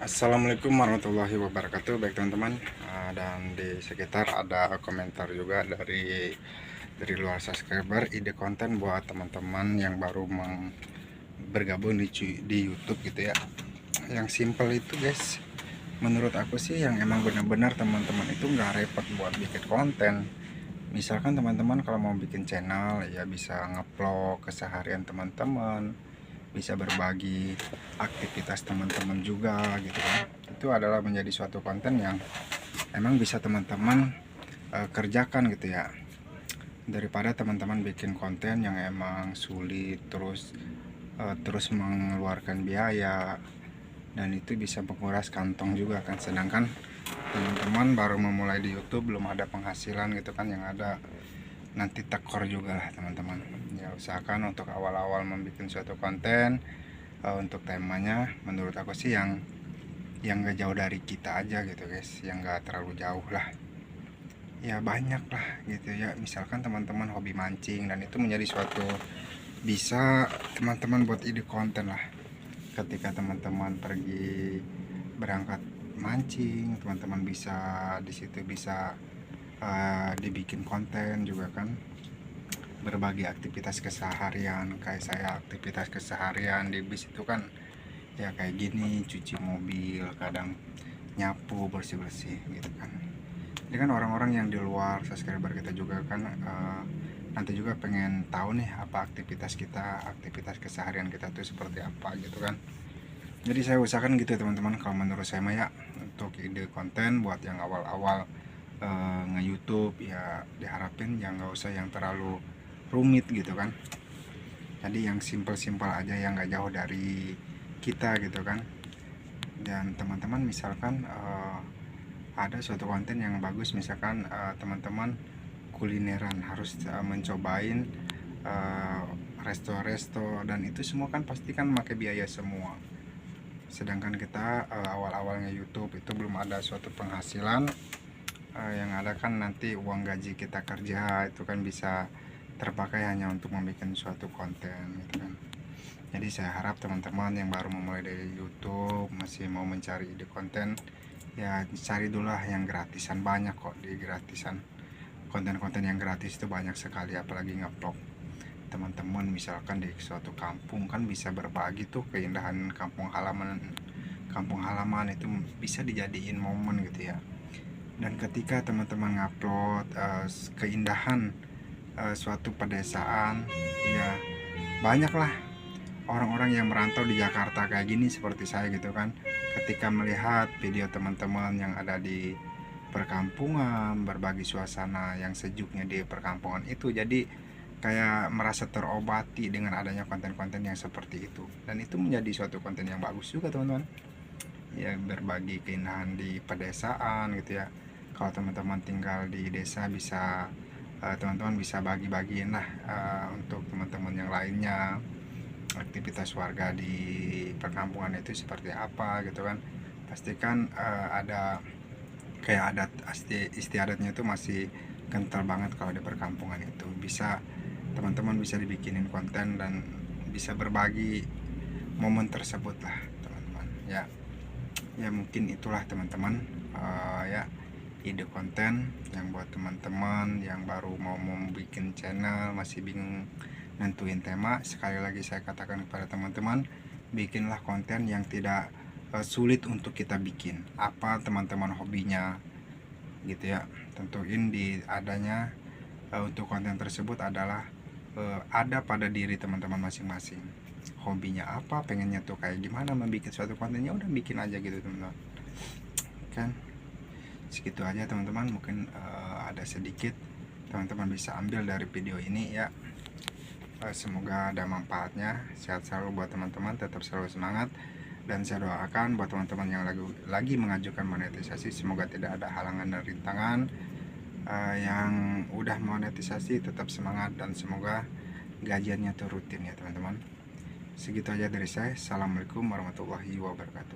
Assalamualaikum warahmatullahi wabarakatuh. Baik teman-teman, dan di sekitar ada komentar juga dari luar subscriber, ide konten buat teman-teman yang baru bergabung di YouTube gitu ya. Yang simple itu guys, menurut aku sih yang emang benar-benar teman-teman itu nggak repot buat bikin konten. Misalkan teman-teman kalau mau bikin channel ya bisa ngevlog keseharian teman-teman, bisa berbagi aktivitas teman-teman juga gitu kan. Itu adalah menjadi suatu konten yang emang bisa teman-teman kerjakan gitu ya, daripada teman-teman bikin konten yang emang sulit terus mengeluarkan biaya, dan itu bisa menguras kantong juga kan. Sedangkan teman-teman baru memulai di YouTube, belum ada penghasilan gitu kan, yang ada nanti tekor juga lah teman-teman. Ya usahakan untuk awal-awal membuat suatu konten, untuk temanya menurut aku sih yang gak jauh dari kita aja gitu guys, yang gak terlalu jauh lah. Ya banyak lah gitu ya, misalkan teman-teman hobi mancing, dan itu menjadi suatu bisa teman-teman buat ide konten lah. Ketika teman-teman pergi berangkat mancing, teman-teman bisa di situ bisa dibikin konten juga kan, berbagi aktivitas keseharian. Kayak saya aktivitas keseharian di bis itu kan ya kayak gini, cuci mobil, kadang nyapu, bersih-bersih gitu kan. Ini kan orang-orang yang di luar subscriber kita juga kan nanti juga pengen tahu nih apa aktivitas kita, aktivitas keseharian kita tuh seperti apa gitu kan. Jadi saya usahakan gitu teman-teman, kalau menurut saya mah ya, untuk ide konten buat yang awal-awal nge-YouTube ya diharapin yang nggak usah yang terlalu rumit gitu kan. Jadi yang simpel-simpel aja, yang nggak jauh dari kita gitu kan. Dan teman-teman misalkan ada suatu konten yang bagus, misalkan teman-teman kulineran harus mencobain resto-resto, dan itu semua kan pasti kan pakai biaya semua. Sedangkan kita awal-awalnya YouTube itu belum ada suatu penghasilan, yang ada kan nanti uang gaji kita kerja itu kan bisa terpakai hanya untuk membuat suatu konten gitu kan. Jadi saya harap teman-teman yang baru memulai dari YouTube, masih mau mencari ide konten, ya cari dulu lah yang gratisan. Banyak kok di gratisan, konten-konten yang gratis itu banyak sekali, apalagi ngevlog. Teman-teman misalkan di suatu kampung kan bisa berbagi tuh keindahan kampung halaman itu bisa dijadiin momen gitu ya. Dan ketika teman-teman ngupload keindahan suatu pedesaan, ya banyaklah orang-orang yang merantau di Jakarta kayak gini seperti saya gitu kan. Ketika melihat video teman-teman yang ada di perkampungan, berbagi suasana yang sejuknya di perkampungan itu, jadi kayak merasa terobati dengan adanya konten-konten yang seperti itu. Dan itu menjadi suatu konten yang bagus juga teman-teman, ya berbagi keindahan di pedesaan gitu ya. Kalau teman-teman tinggal di desa bisa teman-teman bisa bagi-bagiin lah untuk teman-teman yang lainnya, aktivitas warga di perkampungan itu seperti apa gitu kan. Pastikan ada kayak adat istiadatnya itu masih kental banget. Kalau di perkampungan itu bisa teman-teman bisa dibikinin konten dan bisa berbagi momen tersebut lah teman-teman ya. Ya mungkin itulah teman-teman ya ide konten yang buat teman-teman yang baru mau membuat channel, masih bingung nentuin tema. Sekali lagi saya katakan kepada teman-teman, bikinlah konten yang tidak sulit untuk kita bikin. Apa teman-teman hobinya gitu ya, tentuin di adanya untuk konten tersebut adalah ada pada diri teman-teman masing-masing. Hobinya apa, pengennya tuh kayak gimana membuat suatu kontennya, udah bikin aja gitu teman-teman kan. Segitu aja teman-teman, mungkin ada sedikit teman-teman bisa ambil dari video ini ya. Semoga ada manfaatnya. Sehat selalu buat teman-teman, tetap selalu semangat, dan saya doakan buat teman-teman yang lagi mengajukan monetisasi, semoga tidak ada halangan dan rintangan. Yang udah monetisasi tetap semangat, dan semoga gajiannya tuh rutin ya teman-teman. Segitu aja dari saya. Assalamualaikum warahmatullahi wabarakatuh.